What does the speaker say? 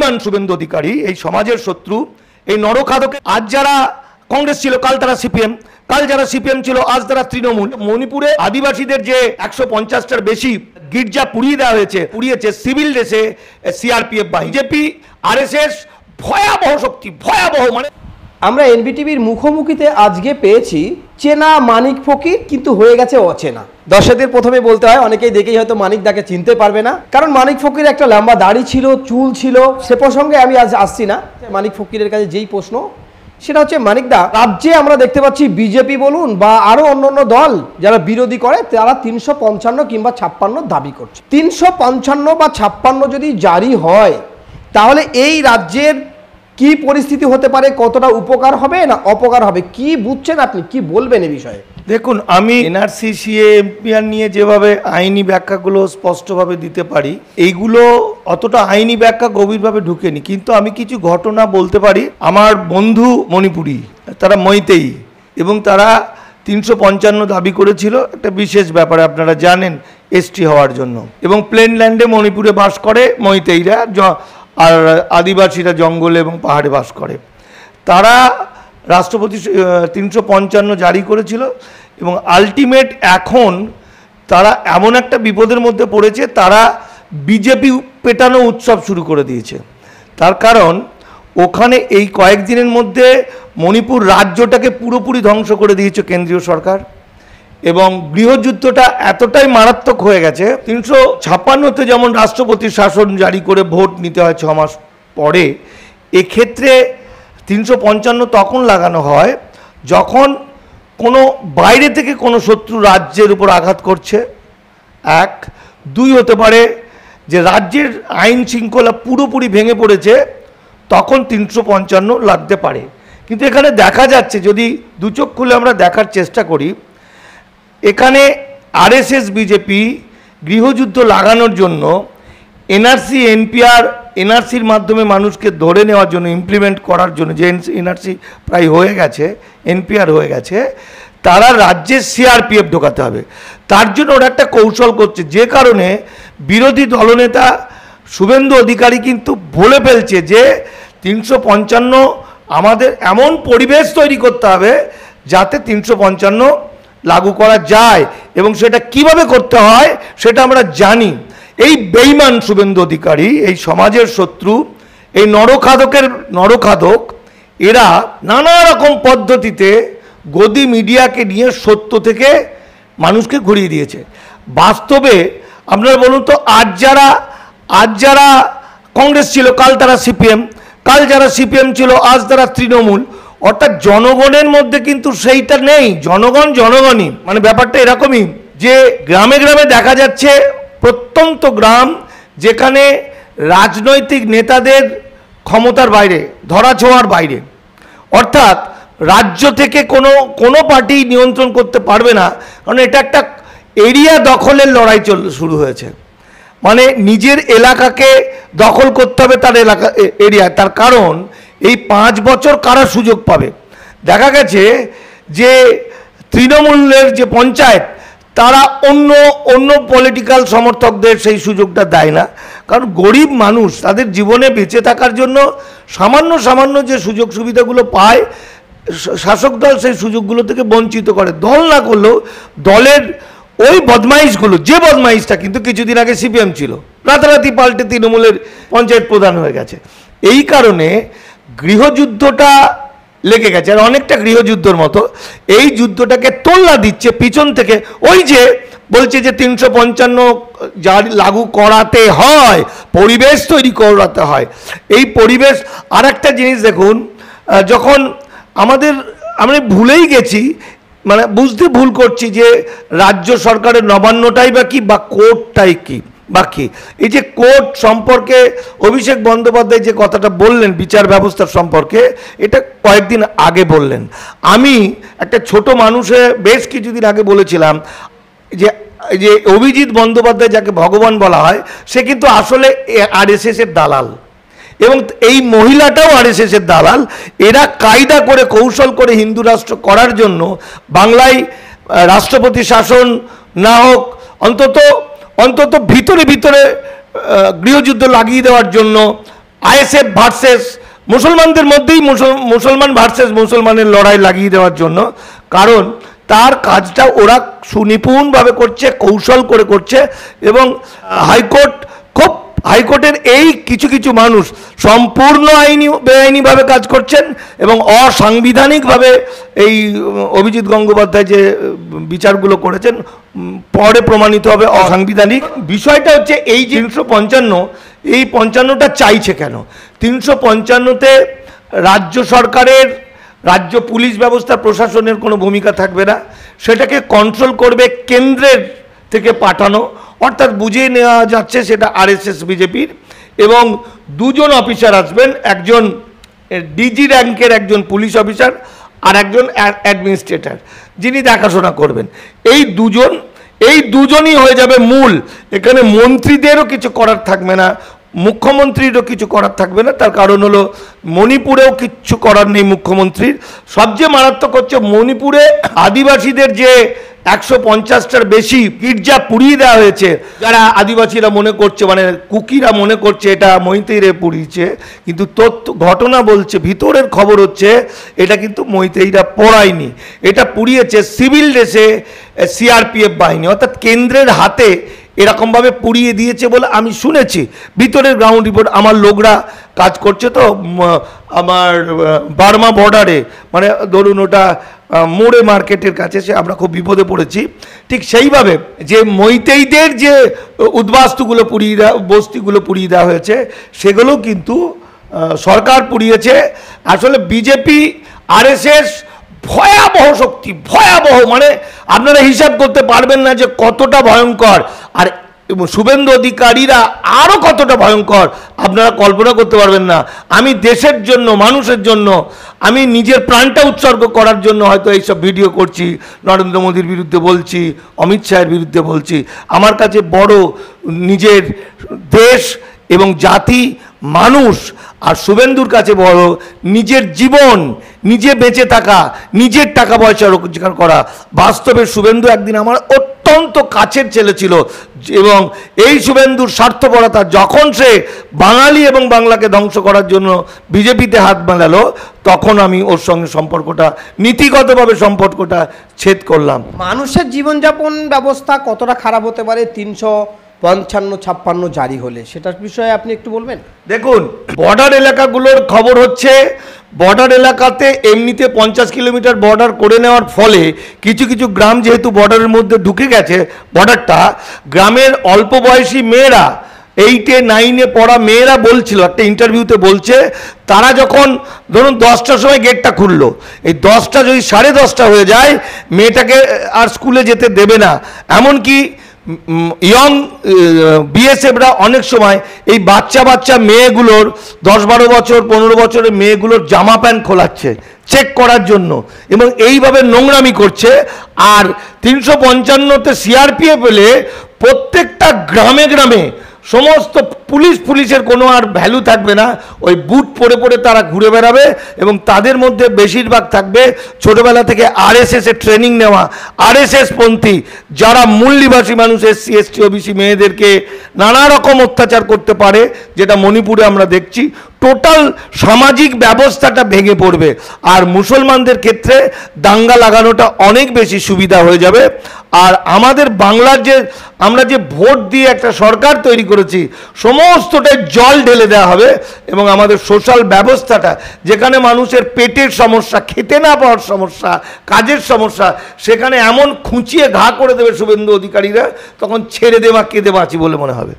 বেঈমান শুভেন্দু অধিকারী এই সমাজের শত্রু এই নরখাদকে আজ যারা কংগ্রেস ছিল কাল তারা সিপিএম, কাল যারা সিপিএম ছিল আজ তারা তৃণমূল। মণিপুরে আদিবাসীদের যে 150টার বেশি গির্জা পুড়িয়ে দেওয়া হয়েছে, পুড়িয়েছে সিভিল ড্রেসে সিআরপিএফ বাহিনী। বিজেপি আরএসএস ভয়াবহ শক্তি, ভয়াবহ। মানে আমরা এনবিটিভির মুখোমুখিতে আজকে পেয়েছি চেনা মানিক ফকির, কিন্তু হয়ে গেছে অচেনা। দর্শকদের প্রথমে বলতে হয়, অনেকেই দেখেই হয়তো মানিক দাকে চিনতে পারবে না, কারণ মানিক ফকির একটা লম্বা দাড়ি ছিল, চুল ছিল। সে প্রসঙ্গে আমি আজ আসছি না। মানিক ফকিরের কাছে যেই প্রশ্ন, সেটা হচ্ছে মানিক দা, রাজ্যে আমরা দেখতে পাচ্ছি বিজেপি বলুন বা আরো অন্যান্য দল যারা বিরোধী করে, তারা 355 কিংবা 56 দাবি করছে। 355 বা 56 যদি জারি হয়, তাহলে এই রাজ্যের কি পরিস্থিতি হতে পারে? কতটা উপকার হবে না অপকার হবে? কি বুঝছেন আপনি, কি বলবেন এই বিষয়ে? দেখুন, আমি এনআরসি সিএ এমপিআর নিয়ে যেভাবে আইনি ব্যাখ্যাগুলো স্পষ্টভাবে দিতে পারি, এইগুলো অতটা আইনি ব্যাখ্যা গভীরভাবে ঢুকেনি, কিন্তু আমি কিছু ঘটনা বলতে পারি। আমার বন্ধু মণিপুরি, তারা মৈতেই, এবং তারা 355 দাবি করেছিল একটা বিশেষ ব্যাপারে, আপনারা জানেন, এসটি হওয়ার জন্য। এবং প্লেন ল্যান্ডে মণিপুরে বাস করে মৈতেইরা, আর আদিবাসীরা জঙ্গলে এবং পাহাড়ে বাস করে। তারা রাষ্ট্রপতি 355 জারি করেছিল, এবং আলটিমেট এখন তারা এমন একটা বিপদের মধ্যে পড়েছে, তারা বিজেপি পেটানো উৎসব শুরু করে দিয়েছে। তার কারণ ওখানে এই কয়েকদিনের মধ্যে মণিপুর রাজ্যটাকে পুরোপুরি ধ্বংস করে দিয়েছে কেন্দ্রীয় সরকার, এবং গৃহযুদ্ধটা এতটাই মারাত্মক হয়ে গেছে। 356-তে যেমন রাষ্ট্রপতির শাসন জারি করে ভোট নিতে হয় 6 মাস পরে, এক্ষেত্রে 355 তখন লাগানো হয় যখন কোনো বাইরে থেকে কোনো শত্রু রাজ্যের উপর আঘাত করছে। 1, 2 হতে পারে যে রাজ্যের আইন শৃঙ্খলা পুরোপুরি ভেঙে পড়েছে, তখন 355 লাগতে পারে। কিন্তু এখানে দেখা যাচ্ছে, যদি দু চোখ খুলে আমরা দেখার চেষ্টা করি, এখানে আরএসএস বিজেপি গৃহযুদ্ধ লাগানোর জন্য এনআরসি এনপিআর, এনআরসির মাধ্যমে মানুষকে ধরে নেওয়ার জন্য, ইমপ্লিমেন্ট করার জন্য, যে এনআরসি প্রায় হয়ে গেছে, এনপিআর হয়ে গেছে, তারা রাজ্যে সিআরপিএফ ঢোকাতে হবে। তার জন্য ওরা একটা কৌশল করছে, যে কারণে বিরোধী দলনেতা শুভেন্দু অধিকারী কিন্তু বলে ফেলছে যে 355 আমাদের এমন পরিবেশ তৈরি করতে হবে যাতে 355 লাগু করা যায়, এবং সেটা কিভাবে করতে হয় সেটা আমরা জানি। এই বেঈমান শুভেন্দু অধিকারী এই সমাজের শত্রু, এই নরখাদক, এরা নানা রকম পদ্ধতিতে গদি মিডিয়াকে নিয়ে সত্য থেকে মানুষকে ঘুরিয়ে দিয়েছে। বাস্তবে আপনারা বলুন তো, আজ যারা কংগ্রেস ছিল কাল তারা সিপিএম, কাল যারা সিপিএম ছিল আজ তারা তৃণমূল। অর্থাৎ জনগণের মধ্যে কিন্তু সেইটা নেই। জনগণই, মানে ব্যাপারটা এরকমই যে গ্রামে গ্রামে দেখা যাচ্ছে, প্রত্যন্ত গ্রাম যেখানে রাজনৈতিক নেতাদের ক্ষমতার বাইরে, ধরাছোঁয়ার বাইরে, অর্থাৎ রাজ্য থেকে কোনো পার্টি নিয়ন্ত্রণ করতে পারবে না, কারণ এটা একটা এরিয়া দখলের লড়াই শুরু হয়েছে। মানে নিজের এলাকাকে দখল করতে হবে তার এরিয়া। তার কারণ এই 5 বছর কারা সুযোগ পাবে? দেখা গেছে যে তৃণমূলের যে পঞ্চায়েত, তারা অন্য পলিটিক্যাল সমর্থকদের সেই সুযোগটা দেয় না, কারণ গরিব মানুষ তাদের জীবনে বেঁচে থাকার জন্য সামান্য যে সুযোগ সুবিধাগুলো পায়, শাসক দল সেই সুযোগগুলো থেকে বঞ্চিত করে। দল না করলেও দলের ওই বদমাইশগুলো, যে বদমাইশটা কিন্তু কিছুদিন আগে সিপিএম ছিল, রাতারাতি পাল্টে তৃণমূলের পঞ্চায়েত প্রধান হয়ে গেছে। এই কারণে গৃহযুদ্ধটা লেগে গেছে, আর অনেকটা গৃহযুদ্ধর মতো। এই যুদ্ধটাকে তোল্লা দিচ্ছে পিছন থেকে, ওই যে বলছে যে 355 জারি লাগু করাতে হয়, পরিবেশ তৈরি করাতে হয়। এই পরিবেশ, আর একটা জিনিস দেখুন, যখন আমরা ভুলেই গেছি, মানে বুঝতে ভুল করছি যে রাজ্য সরকারের নবান্নটাই বা কি, বা কোর্টটাই কি বাকি। এই যে কোর্ট সম্পর্কে অভিষেক বন্দ্যোপাধ্যায় যে কথাটা বললেন বিচার ব্যবস্থার সম্পর্কে, এটা কয়েকদিন আগে বললেন। আমি একটা ছোট মানুষে বেশ কিছুদিন আগে বলেছিলাম যে অভিজিৎ বন্দ্যোপাধ্যায়, যাকে ভগবান বলা হয়, সে কিন্তু আসলে আরএসএসের দালাল, এবং এই মহিলাটাও আরএসএসের দালাল। এরা কায়দা করে, কৌশল করে হিন্দু রাষ্ট্র করার জন্য, বাংলায় রাষ্ট্রপতি শাসন না হোক, অন্তত ভিতরে গৃহযুদ্ধ লাগিয়ে দেওয়ার জন্য আইএসএফ ভার্সেস মুসলমানদের মধ্যেই মুসলমান ভার্সেস মুসলমানের লড়াই লাগিয়ে দেওয়ার জন্য। কারণ তার কাজটা ওরা সুনিপুণভাবে করছে, কৌশল করে করছে, এবং হাইকোর্টের এই কিছু কিছু মানুষ সম্পূর্ণ বেআইনিভাবে কাজ করছেন এবং অসাংবিধানিকভাবে এই অভিজিৎ গঙ্গোপাধ্যায় যে বিচারগুলো করেছেন পরে প্রমাণিত হবে অসাংবিধানিক। বিষয়টা হচ্ছে এই যে 355, এই 55টা চাইছে কেন? 355তে রাজ্য সরকারের, রাজ্য পুলিশ ব্যবস্থা, প্রশাসনের কোনো ভূমিকা থাকবে না, সেটাকে কন্ট্রোল করবে কেন্দ্রের থেকে পাঠানো, অর্থাৎ বুঝিয়ে নেওয়া যাচ্ছে সেটা আরএসএস বিজেপির, এবং দুজন অফিসার আসবেন, একজন ডিজি র্যাঙ্কের একজন পুলিশ অফিসার আর একজন অ্যাডমিনিস্ট্রেটর, যিনি দেখাশোনা করবেন। এই দুজনই হয়ে যাবে মূল। এখানে মন্ত্রীদেরও কিছু করার থাকবে না, মুখ্যমন্ত্রীরও কিছু করার থাকবে না। তার কারণ হলো মণিপুরেও কিচ্ছু করার নেই মুখ্যমন্ত্রীর। সবচেয়ে মারাত্মক হচ্ছে মণিপুরে আদিবাসীদের যে 150টার বেশি গির্জা পুড়িয়ে দেওয়া হয়েছে, যারা আদিবাসীরা মনে করছে, মানে কুকিরা মনে করছে এটা মৈতেইরে পুড়িয়েছে, কিন্তু ঘটনা বলছে, ভিতরের খবর হচ্ছে এটা কিন্তু মৈতেইরা পোড়ায়নি, এটা পুড়িয়েছে সিভিল ড্রেসে সিআরপিএফ বাহিনী, অর্থাৎ কেন্দ্রের হাতে এরকমভাবে পুড়িয়ে দিয়েছে বলে আমি শুনেছি। ভিতরের গ্রাউন্ড রিপোর্ট, আমার লোকরা কাজ করছে তো আমার বার্মা বর্ডারে, মানে ধরুন ওটা মোড়ে মার্কেটের কাছে, সে আমরা খুব বিপদে পড়েছি। ঠিক সেইভাবে যে মৈতেইদের যে উদ্বাস্তুগুলো বস্তিগুলো পুড়িয়ে দেওয়া হয়েছে, সেগুলো কিন্তু সরকার পুড়িয়েছে। আসলে বিজেপি আরএসএস ভয়াবহ শক্তি, ভয়াবহ, মানে আপনারা হিসাব করতে পারবেন না যে কতটা ভয়ঙ্কর, আর শুভেন্দু অধিকারীরা আরও কতটা ভয়ঙ্কর আপনারা কল্পনা করতে পারবেন না। আমি দেশের জন্য, মানুষের জন্য, আমি নিজের প্রাণটা উৎসর্গ করার জন্য হয়তো এইসব ভিডিও করছি, নরেন্দ্র মোদীর বিরুদ্ধে বলছি, অমিত শাহের বিরুদ্ধে বলছি। আমার কাছে বড় নিজের দেশ এবং জাতি, মানুষ, আর শুভেন্দুর কাছে বড় নিজের জীবন, নিজে বেঁচে থাকা, নিজের টাকা পয়সা রোজগার করা। বাস্তবে শুভেন্দু একদিন আমার অত্যন্ত কাছের ছেলে ছিল, এবং এই শুভেন্দুর স্বার্থপরতা, যখন সে বাঙালি এবং বাংলাকে ধ্বংস করার জন্য বিজেপিতে হাত মেলালো, তখন আমি ওর সঙ্গে সম্পর্কটা, নীতিগতভাবে সম্পর্কটা ছেদ করলাম। মানুষের জীবনযাপন ব্যবস্থা কতটা খারাপ হতে পারে 355 জারি হলে, সেটার বিষয়ে আপনি একটু বলবেন? দেখুন, বর্ডার এলাকাগুলোর খবর হচ্ছে, বর্ডার এলাকাতে এমনিতে 50 কিলোমিটার বর্ডার করে নেওয়ার ফলে কিছু কিছু গ্রাম যেহেতু বর্ডারের মধ্যে ঢুকে গেছে, বর্ডারটা, গ্রামের অল্প বয়সী মেয়েরা, 8-এ 9-এ পড়া মেয়েরা বলছিল, একটা ইন্টারভিউতে বলছে, তারা যখন ধরুন 10টার সময় গেটটা খুললো, এই 10টা যদি 10:30 হয়ে যায়, মেয়েটাকে আর স্কুলে যেতে দেবে না। এমনকি ইয়ং বিএসএফরা অনেক সময় এই বাচ্চা মেয়েগুলোর 10-12 বছর 15 বছরের মেয়েগুলোর জামা প্যান্ট খোলাচ্ছে চেক করার জন্য, এবং এইভাবে নোংরামি করছে। আর 355তে সিআরপিএফ এলে প্রত্যেকটা গ্রামে গ্রামে সমস্ত পুলিশের কোনো আর ভ্যালু থাকবে না, ওই বুট পরে পরে তারা ঘুরে বেড়াবে, এবং তাদের মধ্যে বেশিরভাগ থাকবে ছোটবেলা থেকে আরএসএস এর ট্রেনিং নেওয়া, আরএসএস পন্থী, যারা মূল্যবাসী মানুষ, এসসি এসটি ওবিসি মেয়েদেরকে নানা রকম অত্যাচার করতে পারে, যেটা মণিপুরে আমরা দেখছি। টোটাল সামাজিক ব্যবস্থাটা ভেঙে পড়বে, আর মুসলমানদের ক্ষেত্রে দাঙ্গা লাগানোটা অনেক বেশি সুবিধা হয়ে যাবে। আর আমাদের বাংলার যে, আমরা যে ভোট দিয়ে একটা সরকার তৈরি করেছি, সমস্তটাই জল ঢেলে দেওয়া হবে, এবং আমাদের সোশ্যাল ব্যবস্থাটা, যেখানে মানুষের পেটের সমস্যা, খেতে না পাওয়ার সমস্যা, কাজের সমস্যা, সেখানে এমন খুঁচিয়ে ঘা করে দেবে শুভেন্দু অধিকারীরা, তখন ছেড়ে দেওয়া কেঁদে বাঁচি বলে মনে হবে।